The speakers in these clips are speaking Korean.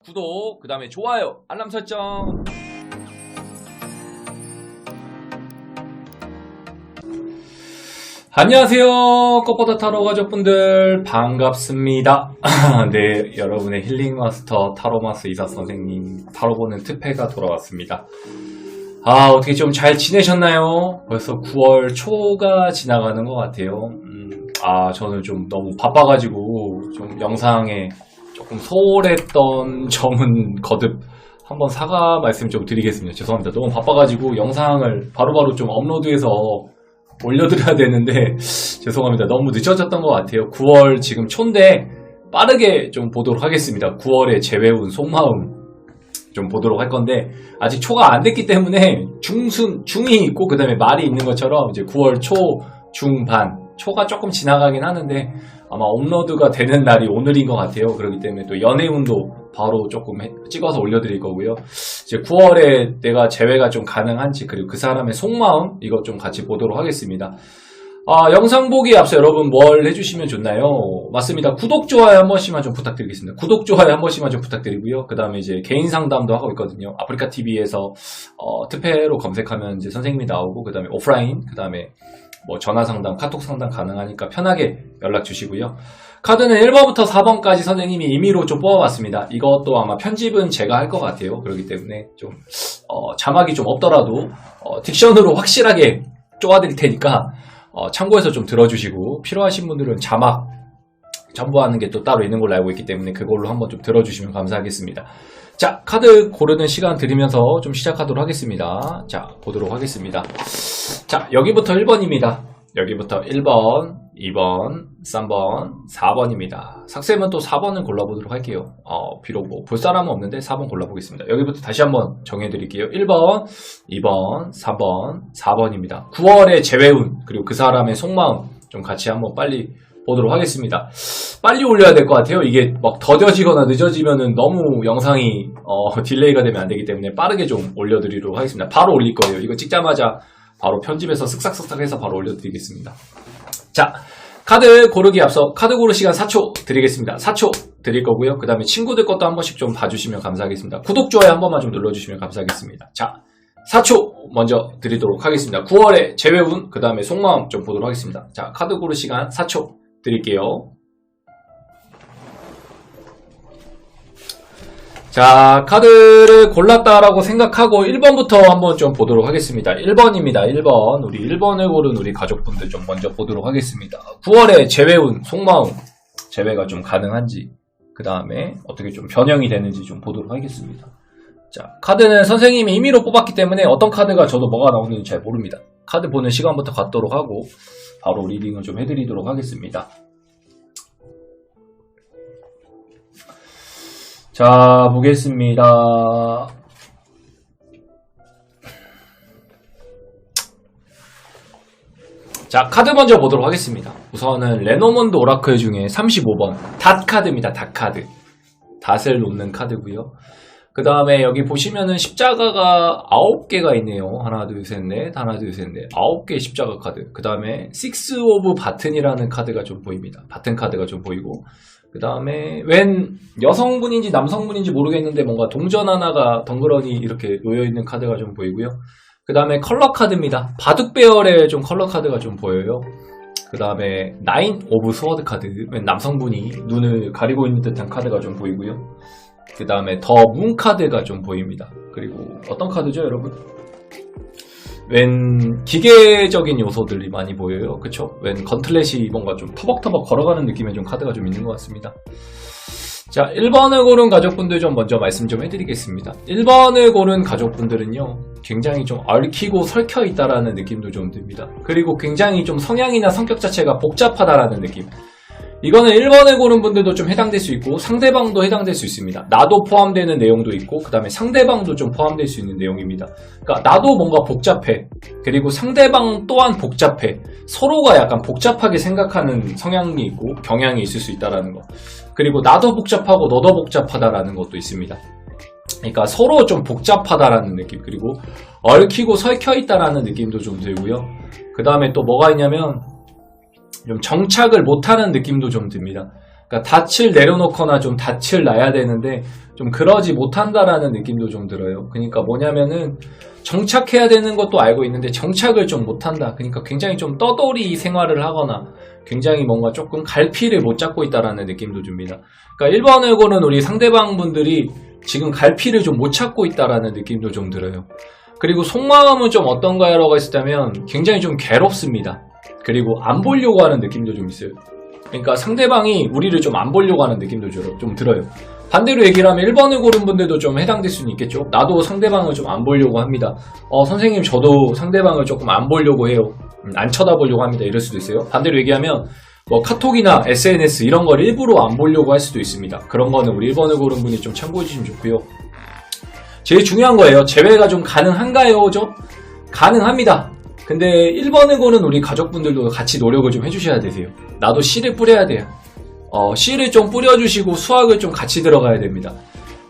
구독, 그 다음에 좋아요, 알람 설정. 안녕하세요. 꽃보다 타로 가족분들 반갑습니다. 네, 여러분의 힐링마스터 타로마스 이사 선생님 타로 보는 특패가 돌아왔습니다. 어떻게 좀 잘 지내셨나요? 벌써 9월 초가 지나가는 것 같아요. 저는 좀 너무 바빠가지고 좀 영상에 조금 소홀했던 점은 거듭 한번 사과 말씀 좀 드리겠습니다. 죄송합니다. 너무 바빠가지고 영상을 바로바로 좀 업로드해서 올려드려야 되는데 죄송합니다. 너무 늦어졌던 것 같아요. 9월 지금 초인데 빠르게 좀 보도록 하겠습니다. 9월에 재회운 속마음 좀 보도록 할 건데 아직 초가 안 됐기 때문에 중이 있고 그 다음에 말이 있는 것처럼 이제 9월 초, 중, 반 초가 조금 지나가긴 하는데 아마 업로드가 되는 날이 오늘인 것 같아요. 그렇기 때문에 또 연애운도 바로 조금 찍어서 올려드릴 거고요. 이제 9월에 내가 재회가 좀 가능한지 그리고 그 사람의 속마음 이것 좀 같이 보도록 하겠습니다. 영상 보기에 앞서 여러분 뭘 해주시면 좋나요? 맞습니다. 구독, 좋아요 한 번씩만 좀 부탁드리겠습니다. 구독, 좋아요 한 번씩만 좀 부탁드리고요. 그 다음에 이제 개인 상담도 하고 있거든요. 아프리카TV에서 특패로 검색하면 이제 선생님이 나오고 그 다음에 오프라인, 그 다음에 뭐 전화 상담, 카톡 상담 가능하니까 편하게 연락 주시고요. 카드는 1번부터 4번까지 선생님이 임의로 좀 뽑아봤습니다. 이것도 아마 편집은 제가 할 것 같아요. 그렇기 때문에 좀 자막이 좀 없더라도 딕션으로 확실하게 쪼아드릴 테니까 참고해서 좀 들어주시고 필요하신 분들은 자막 첨부하는 게 또 따로 있는 걸로 알고 있기 때문에 그걸로 한번 좀 들어주시면 감사하겠습니다. 자, 카드 고르는 시간 드리면서 좀 시작하도록 하겠습니다. 자, 보도록 하겠습니다. 자, 여기부터 1번입니다. 여기부터 1번, 2번, 3번, 4번입니다. 삭셈은 또 4번을 골라보도록 할게요. 비록 뭐 볼 사람은 없는데 4번 골라보겠습니다. 여기부터 다시 한번 정해드릴게요. 1번, 2번, 3번, 4번입니다. 9월의 재회운 그리고 그 사람의 속마음 좀 같이 한번 빨리 보도록 하겠습니다. 빨리 올려야 될 것 같아요. 이게 막 더뎌지거나 늦어지면은 너무 영상이 딜레이가 되면 안 되기 때문에 빠르게 좀 올려드리도록 하겠습니다. 바로 올릴 거예요. 이거 찍자마자 바로 편집해서 쓱싹쓱싹 해서 바로 올려드리겠습니다. 자, 카드 고르기 앞서 카드 고르 시간 4초 드리겠습니다. 4초 드릴 거고요. 그 다음에 친구들 것도 한 번씩 좀 봐주시면 감사하겠습니다. 구독, 좋아요 한 번만 좀 눌러주시면 감사하겠습니다. 자, 4초 먼저 드리도록 하겠습니다. 9월의 재회운, 그 다음에 속마음 좀 보도록 하겠습니다. 자, 카드 고르 시간 4초 드릴게요. 자, 카드를 골랐다라고 생각하고 1번부터 한번 좀 보도록 하겠습니다. 1번입니다. 1번. 우리 1번을 고른 우리 가족분들 좀 먼저 보도록 하겠습니다. 9월에 재회운, 속마음, 재회가 좀 가능한지, 그 다음에 어떻게 좀 변형이 되는지 좀 보도록 하겠습니다. 자, 카드는 선생님이 임의로 뽑았기 때문에 어떤 카드가 저도 뭐가 나오는지 잘 모릅니다. 카드 보는 시간부터 갖도록 하고, 바로 리딩을 좀 해드리도록 하겠습니다. 자, 보겠습니다. 자, 카드 먼저 보도록 하겠습니다. 우선은 레노몬드 오라클 중에 35번 닷 카드입니다. 닷 카드. 닷을 놓는 카드고요. 그 다음에 여기 보시면은 십자가가 9개가 있네요. 하나, 둘, 셋, 넷, 하나, 둘, 셋, 넷. 9개 십자가 카드. 그 다음에 식스 오브 바튼이라는 카드가 좀 보입니다. 바튼 카드가 좀 보이고. 그 다음에 웬 여성분인지 남성분인지 모르겠는데 뭔가 동전 하나가 덩그러니 이렇게 놓여있는 카드가 좀 보이고요. 그 다음에 컬러 카드입니다. 바둑배열의 좀 컬러 카드가 좀 보여요. 그 다음에 나인 오브 스워드 카드. 웬 남성분이 눈을 가리고 있는 듯한 카드가 좀 보이고요. 그 다음에 더 문 카드가 좀 보입니다. 그리고 어떤 카드죠, 여러분? 웬 기계적인 요소들이 많이 보여요. 그쵸? 웬 건틀렛이 뭔가 좀 터벅터벅 걸어가는 느낌의 좀 카드가 좀 있는 것 같습니다. 자, 1번을 고른 가족분들 좀 먼저 말씀 좀 해드리겠습니다. 1번을 고른 가족분들은요, 굉장히 좀 얽히고 설켜 있다라는 느낌도 좀 듭니다. 그리고 굉장히 좀 성향이나 성격 자체가 복잡하다라는 느낌. 이거는 1번을 고른 분들도 좀 해당될 수 있고 상대방도 해당될 수 있습니다. 나도 포함되는 내용도 있고 그 다음에 상대방도 좀 포함될 수 있는 내용입니다. 그러니까 나도 뭔가 복잡해. 그리고 상대방 또한 복잡해. 서로가 약간 복잡하게 생각하는 성향이 있고 경향이 있을 수 있다는 거. 그리고 나도 복잡하고 너도 복잡하다라는 것도 있습니다. 그러니까 서로 좀 복잡하다라는 느낌. 그리고 얽히고 설켜 있다라는 느낌도 좀 들고요. 그 다음에 또 뭐가 있냐면 좀 정착을 못하는 느낌도 좀 듭니다. 그러니까 닻을 내려놓거나 좀 닻을 놔야 되는데 좀 그러지 못한다라는 느낌도 좀 들어요. 그러니까 뭐냐면은 정착해야 되는 것도 알고 있는데 정착을 좀 못한다. 그러니까 굉장히 좀 떠돌이 생활을 하거나 굉장히 뭔가 조금 갈피를 못 잡고 있다라는 느낌도 줍니다. 그러니까 1번을 고른 우리 상대방 분들이 지금 갈피를 좀 못 찾고 있다라는 느낌도 좀 들어요. 그리고 속마음은 좀 어떤가요? 라고 했다면 굉장히 좀 괴롭습니다. 그리고 안 보려고 하는 느낌도 좀 있어요. 그러니까 상대방이 우리를 좀 안 보려고 하는 느낌도 좀 들어요. 반대로 얘기를 하면 1번을 고른 분들도 좀 해당될 수는 있겠죠. 나도 상대방을 좀 안 보려고 합니다. 선생님 저도 상대방을 조금 안 보려고 해요. 안 쳐다보려고 합니다. 이럴 수도 있어요. 반대로 얘기하면 뭐 카톡이나 SNS 이런 걸 일부러 안 보려고 할 수도 있습니다. 그런 거는 우리 1번을 고른 분이 좀 참고해 주시면 좋고요. 제일 중요한 거예요. 재회가 좀 가능한가요? 가능합니다. 근데 1번을 고른 우리 가족분들도 같이 노력을 좀 해주셔야 되세요. 나도 씨를 뿌려야 돼요. 씨를 좀 뿌려주시고 수학을 좀 같이 들어가야 됩니다.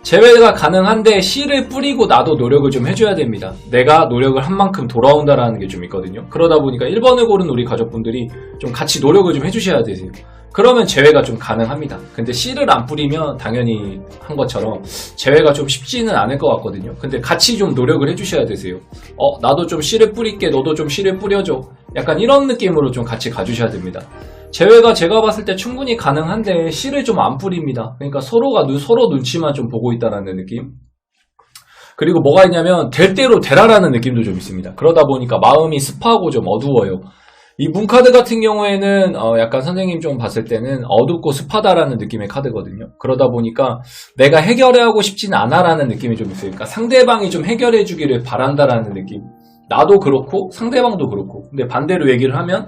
재회가 가능한데 씨를 뿌리고 나도 노력을 좀 해줘야 됩니다. 내가 노력을 한 만큼 돌아온다라는 게 좀 있거든요. 그러다 보니까 1번을 고른 우리 가족분들이 좀 같이 노력을 좀 해주셔야 되세요. 그러면 재회가 좀 가능합니다. 근데 씨를 안 뿌리면 당연히 한 것처럼 재회가 좀 쉽지는 않을 것 같거든요. 근데 같이 좀 노력을 해주셔야 되세요. 나도 좀 씨를 뿌릴게, 너도 좀 씨를 뿌려줘. 약간 이런 느낌으로 좀 같이 가주셔야 됩니다. 재회가 제가 봤을 때 충분히 가능한데 씨를 좀 안 뿌립니다. 그러니까 서로 눈치만 좀 보고 있다라는 느낌. 그리고 뭐가 있냐면 될 대로 되라라는 느낌도 좀 있습니다. 그러다 보니까 마음이 습하고 좀 어두워요. 이 문카드 같은 경우에는 약간 선생님 좀 봤을 때는 어둡고 습하다라는 느낌의 카드거든요. 그러다 보니까 내가 해결하고 싶진 않아라는 느낌이 좀 있어요. 그러니까 상대방이 좀 해결해 주기를 바란다라는 느낌. 나도 그렇고 상대방도 그렇고. 근데 반대로 얘기를 하면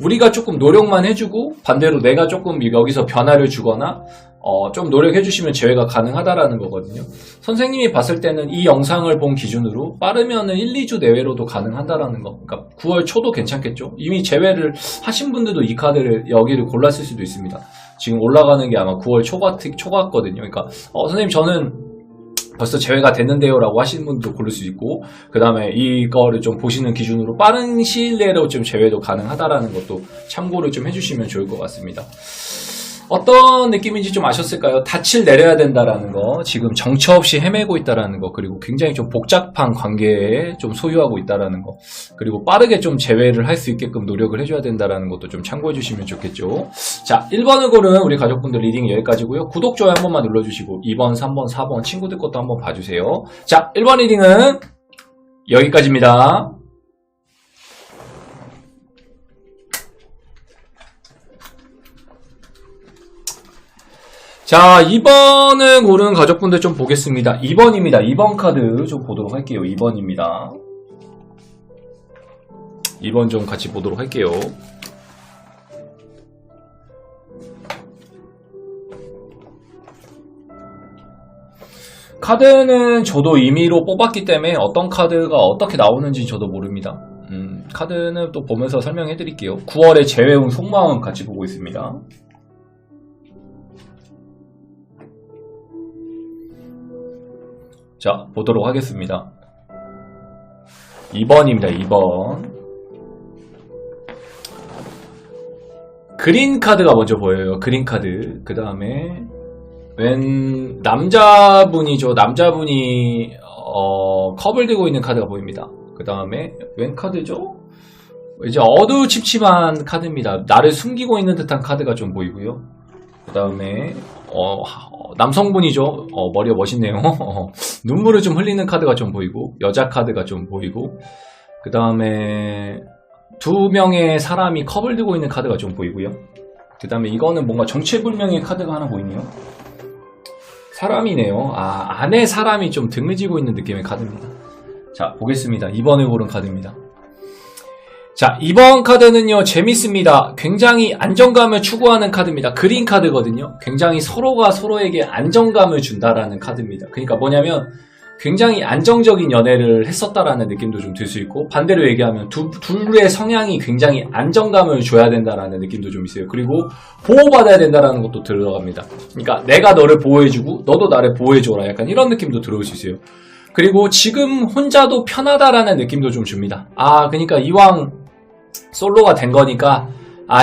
우리가 조금 노력만 해주고 반대로 내가 조금 여기서 변화를 주거나 좀 노력해주시면 재회가 가능하다라는 거거든요. 선생님이 봤을 때는 이 영상을 본 기준으로 빠르면은 1, 2주 내외로도 가능하다라는 거. 그러니까 9월 초도 괜찮겠죠? 이미 재회를 하신 분들도 이 카드를 여기를 골랐을 수도 있습니다. 지금 올라가는 게 아마 9월 초 같거든요. 그러니까 선생님 저는 벌써 재회가 됐는데요 라고 하시는 분도 고를 수 있고, 그 다음에 이거를 좀 보시는 기준으로 빠른 시일 내로 좀 재회도 가능하다라는 것도 참고를 좀 해주시면 좋을 것 같습니다. 어떤 느낌인지 좀 아셨을까요? 닻을 내려야 된다라는 거, 지금 정처 없이 헤매고 있다라는 거, 그리고 굉장히 좀 복잡한 관계에 좀 소유하고 있다라는 거, 그리고 빠르게 좀 재회를 할 수 있게끔 노력을 해줘야 된다라는 것도 좀 참고해 주시면 좋겠죠. 자, 1번을 고른 우리 가족분들 리딩 여기까지고요. 구독, 좋아요 한 번만 눌러주시고 2번, 3번, 4번 친구들 것도 한번 봐주세요. 자, 1번 리딩은 여기까지입니다. 자, 2번을 고른 가족분들 좀 보겠습니다. 2번입니다. 2번 카드 좀 보도록 할게요. 2번입니다. 2번 좀 같이 보도록 할게요. 카드는 저도 임의로 뽑았기 때문에 어떤 카드가 어떻게 나오는지 저도 모릅니다. 카드는 또 보면서 설명해 드릴게요. 9월에 재회운 속마음 같이 보고 있습니다. 자, 보도록 하겠습니다. 2번입니다. 2번. 그린 카드가 먼저 보여요. 그린 카드. 그 다음에 웬 남자분이죠. 남자분이 컵을 들고 있는 카드가 보입니다. 그 다음에 웬 카드죠? 이제 어두침침한 카드입니다. 나를 숨기고 있는 듯한 카드가 좀 보이고요. 그 다음에 남성분이죠. 머리가 멋있네요. 눈물을 좀 흘리는 카드가 좀 보이고, 여자 카드가 좀 보이고, 그 다음에 두 명의 사람이 컵을 들고 있는 카드가 좀 보이고요. 그 다음에 이거는 뭔가 정체불명의 카드가 하나 보이네요. 사람이네요. 안에 사람이 좀 등을 지고 있는 느낌의 카드입니다. 자, 보겠습니다. 2번을 고른 카드입니다. 자, 2번 카드는요, 재밌습니다. 굉장히 안정감을 추구하는 카드입니다. 그린 카드거든요. 굉장히 서로가 서로에게 안정감을 준다라는 카드입니다. 그러니까 뭐냐면 굉장히 안정적인 연애를 했었다라는 느낌도 좀 들 수 있고, 반대로 얘기하면 둘의 성향이 굉장히 안정감을 줘야 된다라는 느낌도 좀 있어요. 그리고 보호받아야 된다라는 것도 들어갑니다. 그러니까 내가 너를 보호해주고 너도 나를 보호해줘라, 약간 이런 느낌도 들어올 수 있어요. 그리고 지금 혼자도 편하다라는 느낌도 좀 줍니다. 그러니까 이왕 솔로가 된 거니까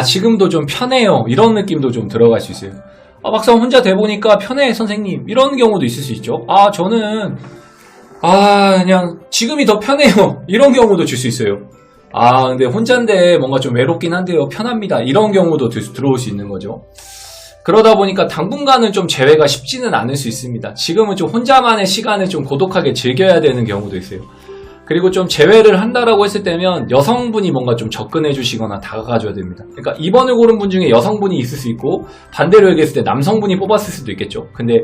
지금도 좀 편해요, 이런 느낌도 좀 들어갈 수 있어요. 막상 혼자 돼보니까 편해, 선생님. 이런 경우도 있을 수 있죠. 저는, 그냥 지금이 더 편해요. 이런 경우도 줄 수 있어요. 근데 혼자인데 뭔가 좀 외롭긴 한데요. 편합니다. 이런 경우도 들어올 수 있는 거죠. 그러다 보니까 당분간은 좀 재회가 쉽지는 않을 수 있습니다. 지금은 좀 혼자만의 시간을 좀 고독하게 즐겨야 되는 경우도 있어요. 그리고 좀 재회를 한다라고 했을 때면 여성분이 뭔가 좀 접근해 주시거나 다가가줘야 됩니다. 그러니까 2번을 고른 분 중에 여성분이 있을 수 있고 반대로 얘기했을 때 남성분이 뽑았을 수도 있겠죠. 근데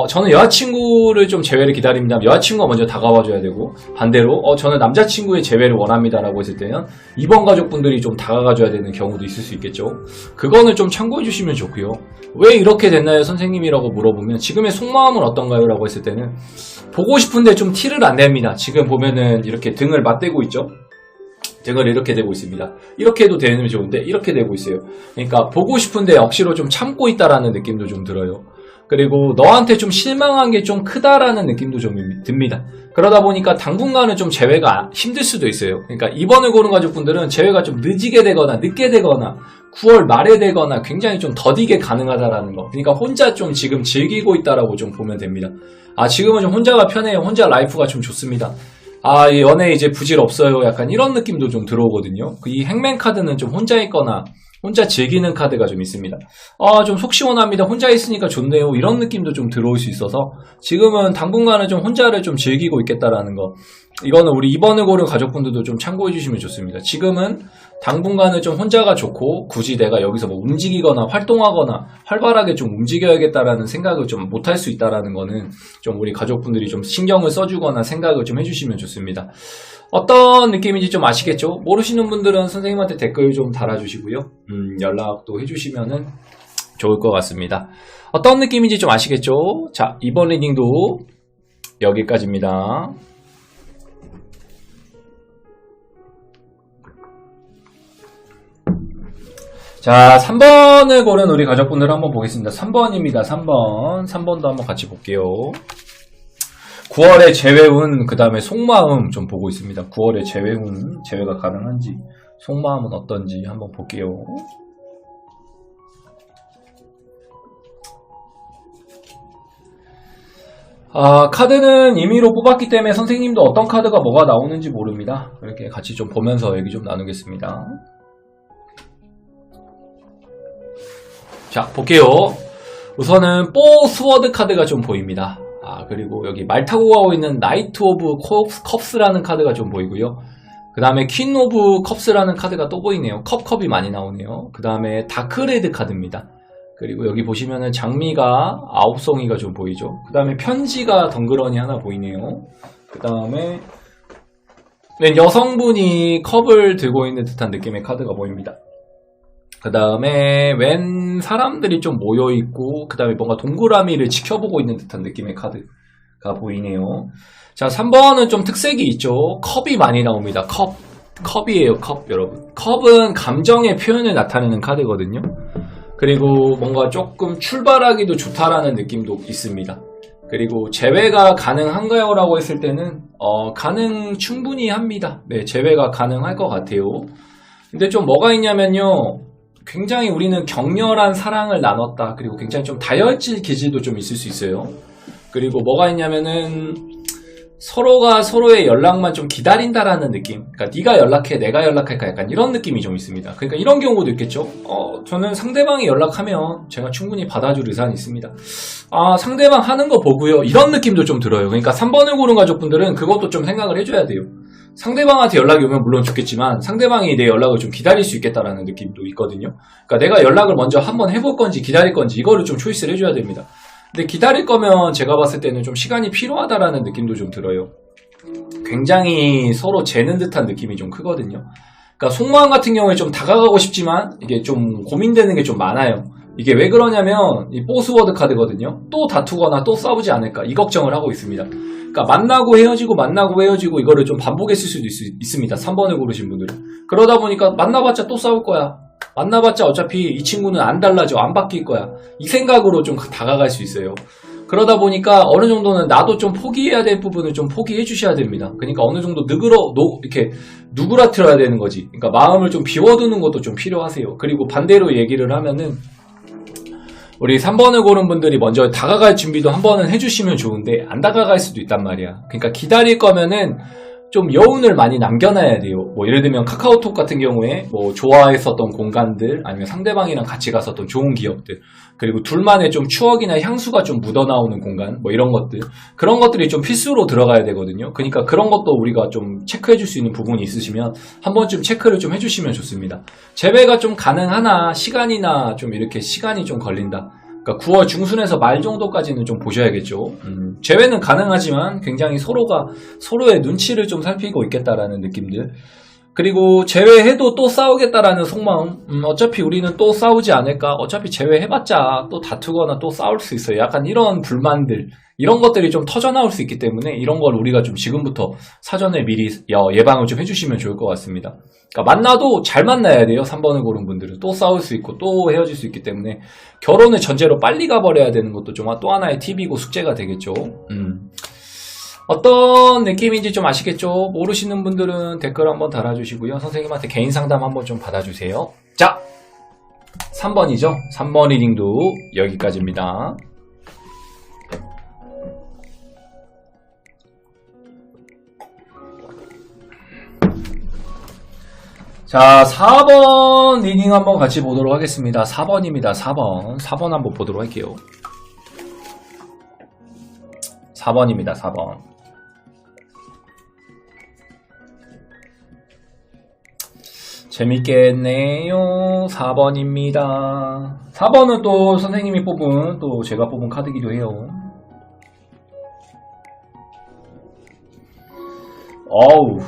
저는 여자친구를 좀 재회를 기다립니다. 여자친구가 먼저 다가와줘야 되고, 반대로 저는 남자친구의 재회를 원합니다라고 했을 때는 2번 가족분들이 좀 다가가줘야 되는 경우도 있을 수 있겠죠. 그거는 좀 참고해 주시면 좋고요. 왜 이렇게 됐나요, 선생님이라고 물어보면 지금의 속마음은 어떤가요? 라고 했을 때는 보고 싶은데 좀 티를 안 냅니다. 지금 보면은 이렇게 등을 맞대고 있죠. 등을 이렇게 대고 있습니다. 이렇게 해도 되면 좋은데 이렇게 대고 있어요. 그러니까 보고 싶은데 억지로 좀 참고 있다라는 느낌도 좀 들어요. 그리고 너한테 좀 실망한 게 좀 크다라는 느낌도 좀 듭니다. 그러다 보니까 당분간은 좀 재회가 힘들 수도 있어요. 그러니까 2번을 고른 가족분들은 재회가 좀 늦게 되거나 늦게 되거나 9월 말에 되거나 굉장히 좀 더디게 가능하다라는 거. 그러니까 혼자 좀 지금 즐기고 있다라고 좀 보면 됩니다. 지금은 좀 혼자가 편해요. 혼자 라이프가 좀 좋습니다. 이 연애 이제 부질 없어요. 약간 이런 느낌도 좀 들어오거든요. 이 행맨 카드는 좀 혼자 있거나 혼자 즐기는 카드가 좀 있습니다. 좀 속 시원합니다. 혼자 있으니까 좋네요. 이런 느낌도 좀 들어올 수 있어서 지금은 당분간은 좀 혼자를 좀 즐기고 있겠다라는 거. 이거는 우리 2번을 고른 가족분들도 좀 참고해 주시면 좋습니다. 지금은 당분간은 좀 혼자가 좋고 굳이 내가 여기서 뭐 움직이거나 활동하거나 활발하게 좀 움직여야겠다라는 생각을 좀 못할 수 있다라는 거는 좀 우리 가족분들이 좀 신경을 써주거나 생각을 좀 해주시면 좋습니다. 어떤 느낌인지 좀 아시겠죠? 모르시는 분들은 선생님한테 댓글 좀 달아주시고요. 연락도 해주시면은 좋을 것 같습니다. 어떤 느낌인지 좀 아시겠죠? 자, 이번 리딩도 여기까지입니다. 자, 3번을 고른 우리 가족분들 한번 보겠습니다. 3번입니다. 3번도 한번 같이 볼게요. 9월의 재회운, 그 다음에 속마음 좀 보고 있습니다. 9월의 재회운, 재회가 가능한지, 속마음은 어떤지 한번 볼게요. 카드는 임의로 뽑았기 때문에 선생님도 어떤 카드가 뭐가 나오는지 모릅니다. 이렇게 같이 좀 보면서 얘기 좀 나누겠습니다. 자, 볼게요. 우선은 뽀 스워드 카드가 좀 보입니다. 그리고 여기 말 타고 가고 있는 나이트 오브 컵스라는 카드가 좀 보이고요. 그 다음에 퀸 오브 컵스라는 카드가 또 보이네요. 컵이 많이 나오네요. 그 다음에 다크레드 카드입니다. 그리고 여기 보시면은 장미가 9송이가 좀 보이죠. 그 다음에 편지가 덩그러니 하나 보이네요. 그 다음에 여성분이 컵을 들고 있는 듯한 느낌의 카드가 보입니다. 그 다음에 웬 사람들이 좀 모여있고, 그 다음에 뭔가 동그라미를 지켜보고 있는 듯한 느낌의 카드가 보이네요. 자, 3번은 좀 특색이 있죠. 컵이 많이 나옵니다. 컵이에요, 컵, 여러분. 컵은 감정의 표현을 나타내는 카드거든요. 그리고 뭔가 조금 출발하기도 좋다라는 느낌도 있습니다. 그리고 재회가 가능한가요? 라고 했을 때는 충분히 합니다. 네, 재회가 가능할 것 같아요. 근데 좀 뭐가 있냐면요, 굉장히 우리는 격렬한 사랑을 나눴다. 그리고 굉장히 좀 다혈질 기질도 좀 있을 수 있어요. 그리고 뭐가 있냐면은 서로가 서로의 연락만 좀 기다린다라는 느낌. 그러니까 네가 연락해, 내가 연락할까, 약간 이런 느낌이 좀 있습니다. 그러니까 이런 경우도 있겠죠. 저는 상대방이 연락하면 제가 충분히 받아줄 의사는 있습니다. 상대방 하는 거 보고요, 이런 느낌도 좀 들어요. 그러니까 3번을 고른 가족분들은 그것도 좀 생각을 해줘야 돼요. 상대방한테 연락이 오면 물론 좋겠지만 상대방이 내 연락을 좀 기다릴 수 있겠다라는 느낌도 있거든요. 그러니까 내가 연락을 먼저 한번 해볼 건지 기다릴 건지 이거를 좀 초이스를 해줘야 됩니다. 근데 기다릴 거면 제가 봤을 때는 좀 시간이 필요하다라는 느낌도 좀 들어요. 굉장히 서로 재는 듯한 느낌이 좀 크거든요. 그러니까 속마음 같은 경우에 좀 다가가고 싶지만 이게 좀 고민되는 게 좀 많아요. 이게 왜 그러냐면 이 뽀스워드 카드거든요. 또 다투거나 또 싸우지 않을까 이 걱정을 하고 있습니다. 그러니까 만나고 헤어지고 이거를 좀 반복했을 수도 있습니다. 3번을 고르신 분들은. 그러다 보니까 만나봤자 또 싸울 거야. 만나봤자 어차피 이 친구는 안 달라져, 안 바뀔 거야. 이 생각으로 좀 다가갈 수 있어요. 그러다 보니까 어느 정도는 나도 좀 포기해야 될 부분을 좀 포기해 주셔야 됩니다. 그러니까 어느 정도 이렇게 누그러뜨려야 되는 거지. 그러니까 마음을 좀 비워두는 것도 좀 필요하세요. 그리고 반대로 얘기를 하면은 우리 3번을 고른 분들이 먼저 다가갈 준비도 한 번은 해주시면 좋은데 안 다가갈 수도 있단 말이야. 그러니까 기다릴 거면은 좀 여운을 많이 남겨놔야 돼요. 뭐 예를 들면 카카오톡 같은 경우에 뭐 좋아했었던 공간들 아니면 상대방이랑 같이 갔었던 좋은 기억들 그리고 둘만의 좀 추억이나 향수가 좀 묻어나오는 공간 뭐 이런 것들 그런 것들이 좀 필수로 들어가야 되거든요. 그러니까 그런 것도 우리가 좀 체크해 줄 수 있는 부분이 있으시면 한 번쯤 체크를 좀 해주시면 좋습니다. 재배가 좀 가능하나 시간이나 좀 이렇게 시간이 좀 걸린다. 그러니까 9월 중순에서 말 정도까지는 좀 보셔야겠죠. 재회는 가능하지만 굉장히 서로가 서로의 눈치를 좀 살피고 있겠다라는 느낌들. 그리고 재회해도 또 싸우겠다라는 속마음. 어차피 우리는 또 싸우지 않을까. 어차피 재회해봤자 또 다투거나 또 싸울 수 있어요. 약간 이런 불만들. 이런 것들이 좀 터져나올 수 있기 때문에 이런 걸 우리가 좀 지금부터 사전에 미리 예방을 좀 해주시면 좋을 것 같습니다. 그러니까 만나도 잘 만나야 돼요. 3번을 고른 분들은 또 싸울 수 있고 또 헤어질 수 있기 때문에 결혼을 전제로 빨리 가버려야 되는 것도 좀 또 하나의 팁이고 숙제가 되겠죠. 어떤 느낌인지 좀 아시겠죠? 모르시는 분들은 댓글 한번 달아주시고요. 선생님한테 개인 상담 한번 좀 받아주세요. 자, 3번이죠. 3번 리딩도 여기까지입니다. 자, 4번 리딩 한번 같이 보도록 하겠습니다. 4번입니다. 4번. 4번 한번 보도록 할게요. 4번입니다. 4번. 재밌겠네요. 4번입니다. 4번은 또 선생님이 뽑은, 또 제가 뽑은 카드기도 해요. 어우,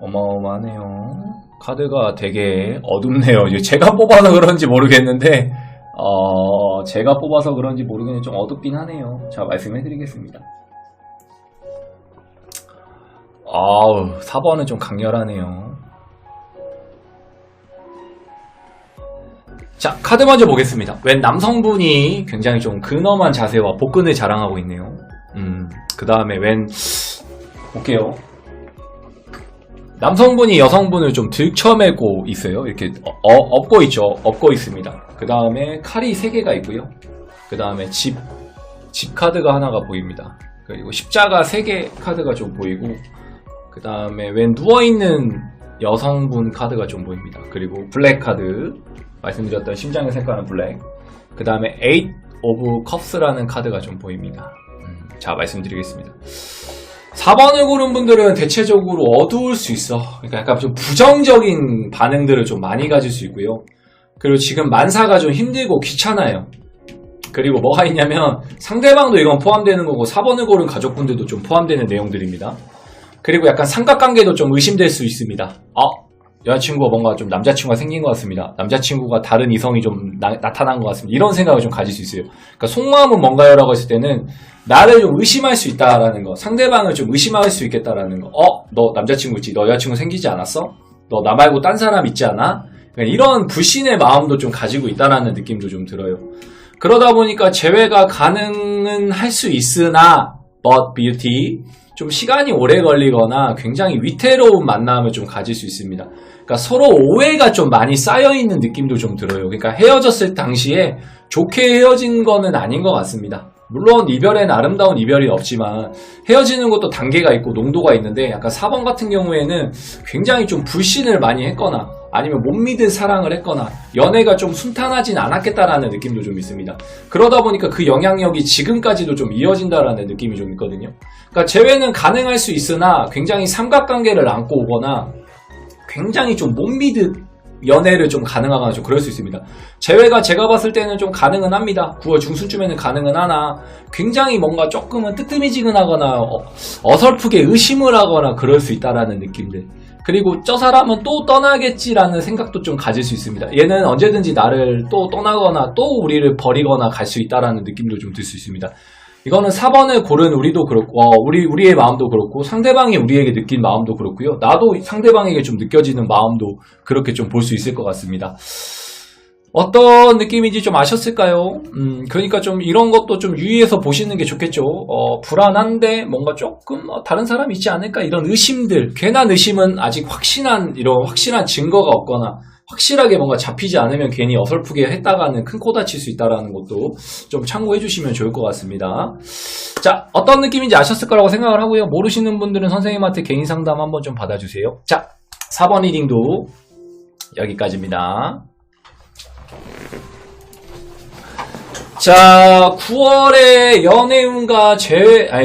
어마어마하네요. 카드가 되게 어둡네요. 제가 뽑아서 그런지 모르겠는데, 제가 뽑아서 그런지 모르겠는데 좀 어둡긴 하네요. 자, 말씀해드리겠습니다. 4번은 좀 강렬하네요. 자, 카드 먼저 보겠습니다. 웬 남성분이 굉장히 좀 근엄한 자세와 복근을 자랑하고 있네요. 그 다음에 볼게요. 남성분이 여성분을 좀 들쳐매고 있어요. 이렇게 업고 있죠. 업고 있습니다. 그 다음에 칼이 3개가 있고요. 그 다음에 집 카드가 하나가 보입니다. 그리고 십자가 3개 카드가 좀 보이고 그 다음에 웬 누워있는 여성분 카드가 좀 보입니다. 그리고 블랙 카드 말씀드렸던 심장의 색깔은 블랙. 그 다음에 8 of cups라는 카드가 좀 보입니다. 자, 말씀드리겠습니다. 4번을 고른 분들은 대체적으로 어두울 수 있어. 그러니까 약간 좀 부정적인 반응들을 좀 많이 가질 수 있고요. 그리고 지금 만사가 좀 힘들고 귀찮아요. 그리고 뭐가 있냐면 상대방도 이건 포함되는 거고 4번을 고른 가족분들도 좀 포함되는 내용들입니다. 그리고 약간 삼각관계도 좀 의심될 수 있습니다. 여자친구가 뭔가 좀 남자친구가 생긴 것 같습니다. 남자친구가 다른 이성이 좀 나타난 것 같습니다. 이런 생각을 좀 가질 수 있어요. 그러니까 속마음은 뭔가요? 라고 했을 때는 나를 좀 의심할 수 있다라는 거, 상대방을 좀 의심할 수 있겠다라는 거. 너 남자친구 있지? 너 여자친구 생기지 않았어? 너 나 말고 딴 사람 있지 않아? 그러니까 이런 불신의 마음도 좀 가지고 있다라는 느낌도 좀 들어요. 그러다 보니까 재회가 가능은 할 수 있으나 but beauty 좀 시간이 오래 걸리거나 굉장히 위태로운 만남을 좀 가질 수 있습니다. 그러니까 서로 오해가 좀 많이 쌓여있는 느낌도 좀 들어요. 그러니까 헤어졌을 당시에 좋게 헤어진 거는 아닌 것 같습니다. 물론 이별에는 아름다운 이별이 없지만 헤어지는 것도 단계가 있고 농도가 있는데 약간 4번 같은 경우에는 굉장히 좀 불신을 많이 했거나 아니면 못 믿을 사랑을 했거나 연애가 좀 순탄하진 않았겠다라는 느낌도 좀 있습니다. 그러다 보니까 그 영향력이 지금까지도 좀 이어진다라는 느낌이 좀 있거든요. 그러니까 재회는 가능할 수 있으나 굉장히 삼각관계를 안고 오거나 굉장히 좀 못 믿을 연애를 좀 가능하거나 좀 그럴 수 있습니다. 재회가 제가 봤을 때는 좀 가능은 합니다. 9월 중순쯤에는 가능은 하나 굉장히 뭔가 조금은 뜨뜨미지근하거나 어설프게 의심을 하거나 그럴 수 있다라는 느낌들. 그리고 저 사람은 또 떠나겠지라는 생각도 좀 가질 수 있습니다. 얘는 언제든지 나를 또 떠나거나 또 우리를 버리거나 갈 수 있다라는 느낌도 좀 들 수 있습니다. 이거는 4번을 고른 우리도 그렇고 우리의 마음도 그렇고 상대방이 우리에게 느낀 마음도 그렇고요. 나도 상대방에게 좀 느껴지는 마음도 그렇게 좀 볼 수 있을 것 같습니다. 어떤 느낌인지 좀 아셨을까요? 그러니까 좀 이런 것도 좀 유의해서 보시는 게 좋겠죠. 불안한데 뭔가 조금 다른 사람이 있지 않을까 이런 의심들. 괜한 의심은 아직 확실한 증거가 없거나 확실하게 뭔가 잡히지 않으면 괜히 어설프게 했다가는 큰 코 다칠 수 있다는 것도 좀 참고해 주시면 좋을 것 같습니다. 자, 어떤 느낌인지 아셨을 거라고 생각을 하고요. 모르시는 분들은 선생님한테 개인 상담 한번 좀 받아주세요. 자, 4번 리딩도 여기까지입니다. 자, 9월에 연애운과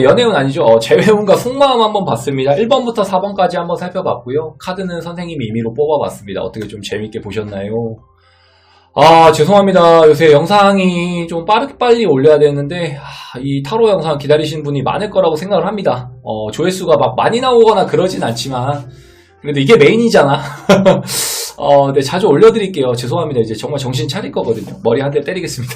연애운 아니죠. 재회운과 속마음 한번 봤습니다. 1번부터 4번까지 한번 살펴봤고요. 카드는 선생님이 임의로 뽑아봤습니다. 어떻게 좀 재밌게 보셨나요? 아, 죄송합니다. 요새 영상이 좀 빨리 올려야 되는데, 이 타로 영상 기다리시는 분이 많을 거라고 생각을 합니다. 조회수가 막 많이 나오거나 그러진 않지만, 그래도 이게 메인이잖아. 네, 자주 올려드릴게요. 죄송합니다. 이제 정말 정신 차릴 거거든요. 머리 한 대 때리겠습니다.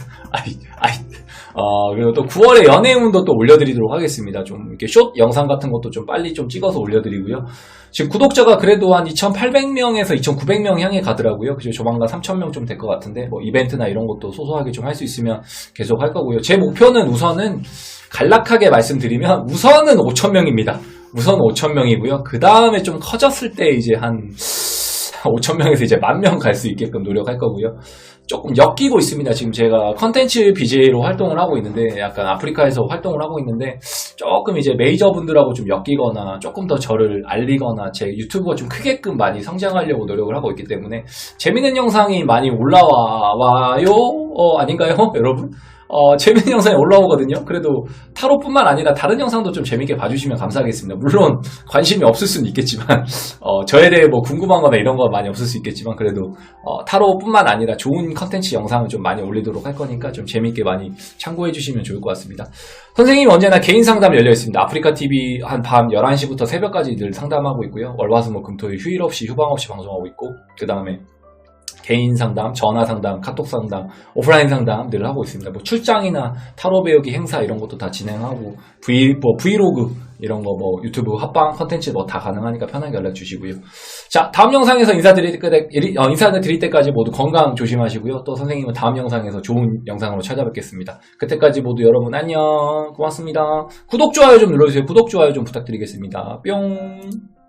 그리고 또 9월에 연애운도 또 올려드리도록 하겠습니다. 좀 이렇게 숏 영상 같은 것도 좀 빨리 좀 찍어서 올려드리고요. 지금 구독자가 그래도 한 2,800명에서 2,900명 향해 가더라고요. 그죠? 조만간 3,000명 좀 될 것 같은데, 뭐 이벤트나 이런 것도 소소하게 좀 할 수 있으면 계속 할 거고요. 제 목표는 우선은 간략하게 말씀드리면 우선은 5,000명입니다. 우선 5,000명이고요. 그 다음에 좀 커졌을 때 이제 한 5,000명에서 이제 10,000명 갈 수 있게끔 노력할 거고요. 조금 엮이고 있습니다. 지금 제가 컨텐츠 BJ로 활동을 하고 있는데, 약간 아프리카에서 활동을 하고 있는데, 조금 이제 메이저 분들하고 좀 엮이거나, 조금 더 저를 알리거나, 제 유튜브가 좀 크게끔 많이 성장하려고 노력을 하고 있기 때문에, 재밌는 영상이 많이 올라와요? 아닌가요? 여러분? 재밌는 영상이 올라오거든요. 그래도 타로뿐만 아니라 다른 영상도 좀 재밌게 봐주시면 감사하겠습니다. 물론 관심이 없을 수는 있겠지만 저에 대해 뭐 궁금한 거나 이런 거 많이 없을 수 있겠지만, 그래도 타로뿐만 아니라 좋은 컨텐츠 영상을 좀 많이 올리도록 할 거니까 좀 재밌게 많이 참고해 주시면 좋을 것 같습니다. 선생님이 언제나 개인 상담 열려 있습니다. 아프리카TV 한 밤 11시부터 새벽까지 늘 상담하고 있고요. 월화수목금토일 휴일 없이 휴방 없이 방송하고 있고, 그 다음에 개인 상담, 전화 상담, 카톡 상담, 오프라인 상담 늘 하고 있습니다. 뭐 출장이나 타로 배우기 행사 이런 것도 다 진행하고, 브이로그 이런 거 뭐 유튜브 합방 컨텐츠 뭐 다 가능하니까 편하게 연락 주시고요. 자, 다음 영상에서 인사드릴 때까지 모두 건강 조심하시고요. 또 선생님은 다음 영상에서 좋은 영상으로 찾아뵙겠습니다. 그때까지 모두 여러분 안녕. 고맙습니다. 구독, 좋아요 좀 눌러주세요. 구독, 좋아요 좀 부탁드리겠습니다. 뿅.